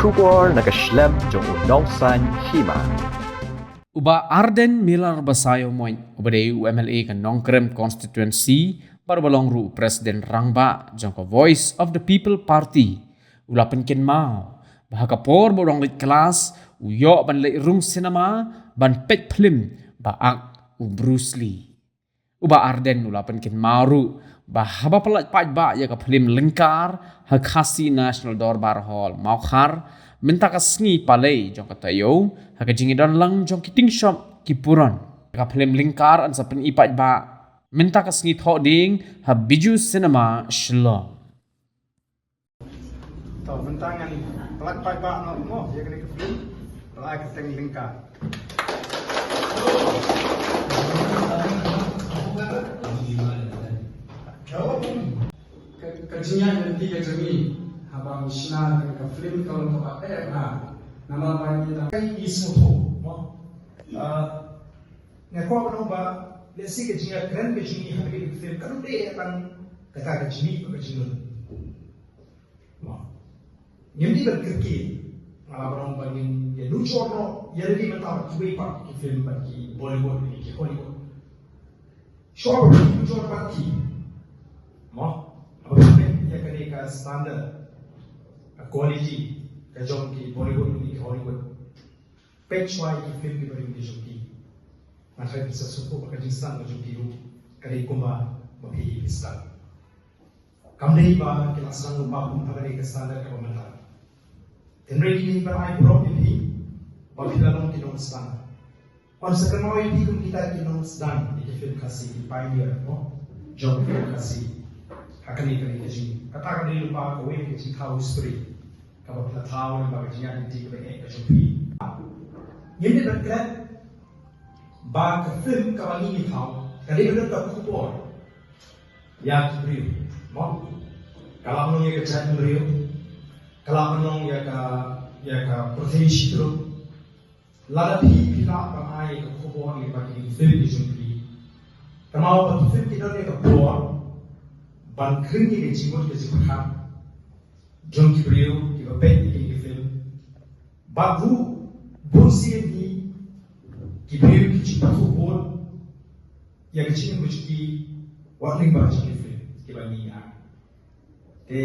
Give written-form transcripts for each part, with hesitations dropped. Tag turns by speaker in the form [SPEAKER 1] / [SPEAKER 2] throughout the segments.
[SPEAKER 1] Shukor nakaslem jong unongsan hima.
[SPEAKER 2] Uba Arden Miller Basayo Moy, uba de UMLA kan Nongkrem constituency, barbalong ru Presiden Rangba jongko Voice of the People Party. Ula penkin mau, bahaka por borong lit kelas, uyo ban lit rung cinema, ban pet film, baak u Bruce Lee. Uba Arden ula penkin maru, bahaba pelat pajba ya ka film lengkar, hakasi National Dorbar Hall, maukar, minta ka sngi palay jong katayo, haka jingidon lang jong kiting shop kipuron. Ka film lingkar an sa penipaj ba, minta ka sngi thoding ha biju cinema shalom.
[SPEAKER 3] Tahu mentangan pelat pajak no ya kena ke film, pelat keteng lingkar. Kerjanya nanti kerjanya, habang sinar ke film kalau mau pakai nama banyak kita isu tu, ngaku apa nama lesi kerjanya keren kerjanya hari ke film kan dia akan kata kerjanya kerjanya, yang dia berkerja, orang bagi ya lucu orang, ya lebih mentah juga pakai film bagi Bollywood ni, Hollywood, show lucu pakai, apa ya kena standar quality kajong ki Bollywood ni Hollywood pechwai ki film ki bari ni joki masa bisa suku maka jinsan kajong ki ru kare kumba mabi islam kamdei ba ki lasang lumba pun pagare ka standar ka pamata tenre ki ni ba ai bro ni ba filalong ki dong standar on sa kamo yi kum kita ki dong standar ni film kasi pioneer no jong film kasi hakani kani kaji kata kani lupa ko we ki thau story kalau kita tahu yang bagian di bagian kecuali, ini berkait bag film kalau ini tahu, kalau kita tak kupon, ya beriu, mau kalau menong ya kerja beriu, kalau menong ya ka proteksi terus, lalu kita pakai kupon ini bagi film kecuali, kalau bagi film kita ni kupon, bangkring ini cimut kecuali, jongki beriu bapet ni film babu bonsi ni kibiru ki chipatu bol ya kichini muchiki warning ba chiki film kibani ya te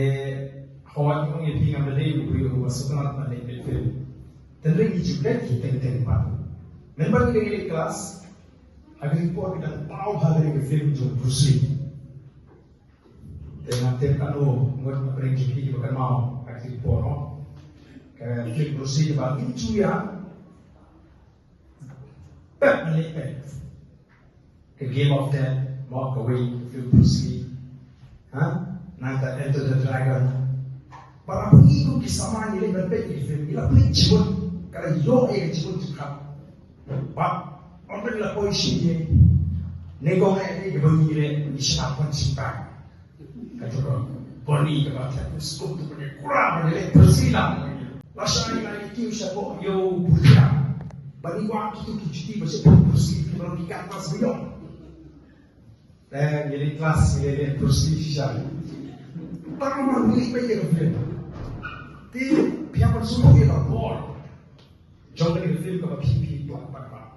[SPEAKER 3] hawa ki ngi pinga bale beriu wa sukana ba le film tendre ki chipet ki ten pa member ni kelas agar report kita tahu hal dari film jo Bruce Lee dengan terkalo ngot pergi ki bukan mau kasih porno ke film Bruce Lee bagi cuya pek ke Game of Death walk away film Bruce Lee nanta Enter the Dragon para pengikut kisah ini berbeda di film ila penciput kalau yo ciput cakap pak orang ila polisi ni negong ni berbunyi le isiapkan cinta kata Boni kepada skop tu punya kurang dari persilang. Rasanya kalau itu siapa yo bukan. Bani waktu tu cuti macam bersih kalau di kantor sebelum. Dan jadi kelas jadi bersih siapa. Tahu mana ni pergi ke film. Ti pihak bersumpah dia tak boleh. Jangan ke film kalau pipi tu apa.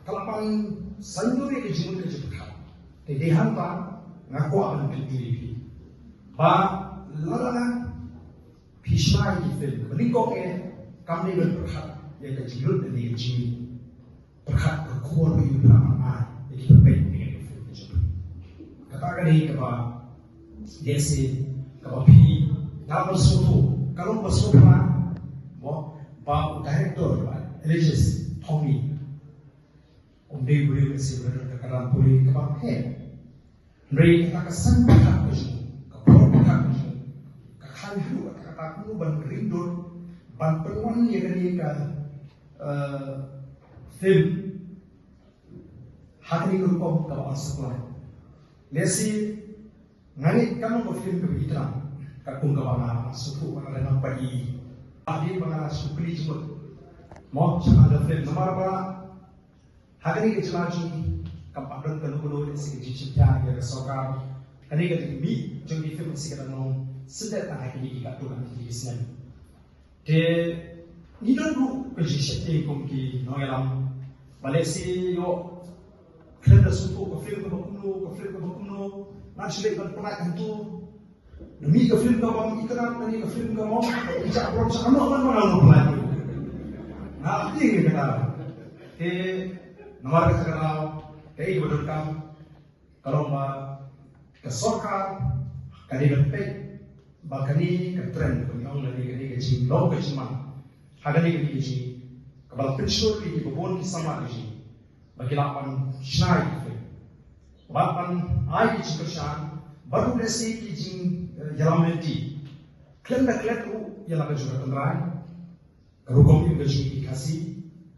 [SPEAKER 3] Kalau pun sendiri ke jumpa. Jadi hampa ngaku akan berdiri. Ba lalana pishmai di film meningkok kami berperhat yang kecil dari jini perhat berkuar di dalam air jadi berbeda dengan film tersebut katakan ini kepada desi kepada pi dalam suatu kalau bersuara mau ba director religious Tommy umdi beri kasih berkata boleh kepada mereka kesan perhat kakakku kakakku ban rindur ban peluang yang mereka film hati grupo kawan sekolah lesi ngani kamu film kebetulan kakung kawan suku orang lain pagi adi bangala sukli jumut mau ada film nomor apa hari ini celaju kampadan kalau lesi cicipnya ya sokar hari ini mi jadi film sih kita mau sedang tak lagi kita tuh nanti di sini Te ni dulu kejisi kum ki noelam balesi yo klenda sutu ko film ko kuno na sile kan pernah kantu demi ke film ka bang ikran tani ke film ka mau ija bro sa kanu kan mana pernah na ti kita te nomor ka kana te ibu kam kalau ma ke sokar kali ke bakani ke trend ko nyong lagi kali ke jing lo ke cuma hagani ke jing kabal picture ki bobon ki sama ke jing bagi lapan snai ke bapan ai ki chikashan baru desi ki jing yalamenti klenda kletu yala ke juga tendrai karukom ki ke jing ki kasi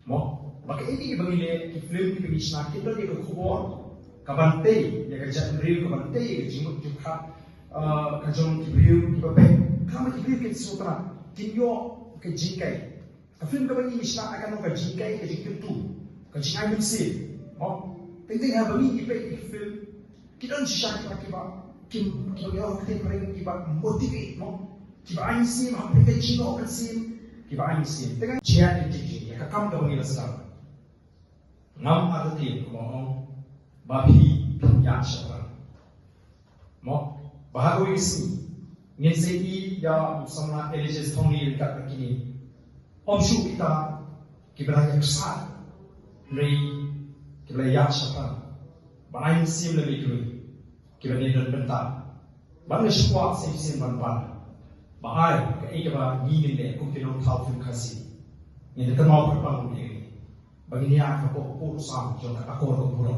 [SPEAKER 3] mo bagi ini bangile ki film ki misna ki dali ke khobor kabante ya ke jan real kabante ke jing jukha kajong kibriu ki babe kama kibriu ke sutra tinyo ke jingkai ka film ka bani misna akan ka jingkai ke jingtu ka jingai minsi mo penting ha bani ki pe film kita shisha ki ba kim yo ke pring ki ba motivate mo ki ba ai sim ha pe jino kan sim ki ba ai sim dengan chia di ka kam ka bani lasla ngam arti mo ba phi ya sha mo bahago isi ngin sei ya sama eliges thongi kat kini omshu kita kibraya ksat nei kibraya shapa bain sim le bikui kibrani dan benta bang shwa sei sim ban ban bahai ka ikaba ni ne kumtino thau fim khasi ni de mau ka pang ni bagini ya ka ko sam jo ka ko ko puro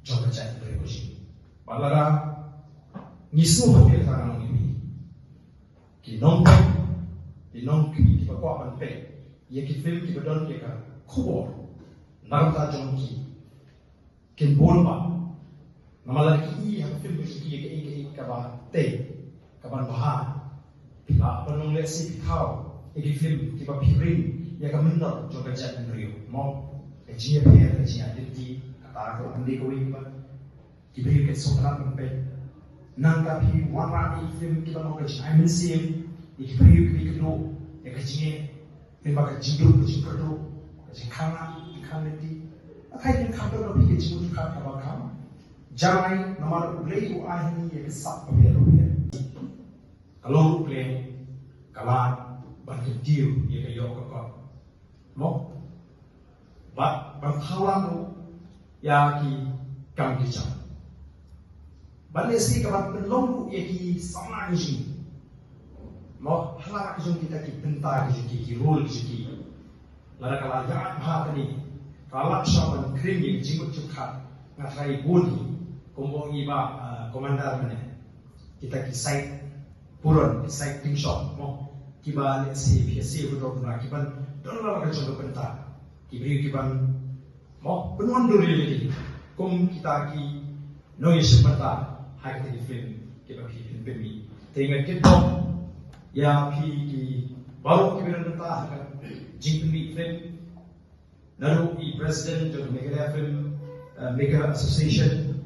[SPEAKER 3] jo ka chai pre ko shi balara nisu hotel tangan ini ki nong ki ba kwa ban pe ye ki film ki badon ke ka khubor narta jong ki kin bon ba namala ki ha film ki ke ka ba te ka ban ba pila banong le si thao ki film ki ba piring ya ka minda jo ka chat rio mo e ji pe e ji aditi ka ko andi ko ba ki bi ke so tra ban pe nangka pi warna film kita mau kerja I mean sim ikriu ikriu ya kerjanya memang kerja kerja kana ikaneti akai yang kata nabi kerja itu kata apa kamu jangan nomor beli ahli ya kesat pembeli kalau beli kalah bagi dia ya kayak kok mo bang halang ya ki kam kijang balesi kawan penlong yaki sama ni mo hala jong kita ki penta ki role ki lara kala ya ha tani kala shaman kring ni jimut chukha ngatai buni kombo iba komandar mane kita ki site puron ki site ting shot mo kiba si psi buto na kiban don la ka jong penta kibri kiban mo penuan duri lagi kom kita ki no yesipata hai ke film ke ba film bemi tengah kita ya pi baru kita nanta jingmi film naru i president of Megara Film Maker Association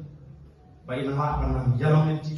[SPEAKER 3] by nama Yalamenti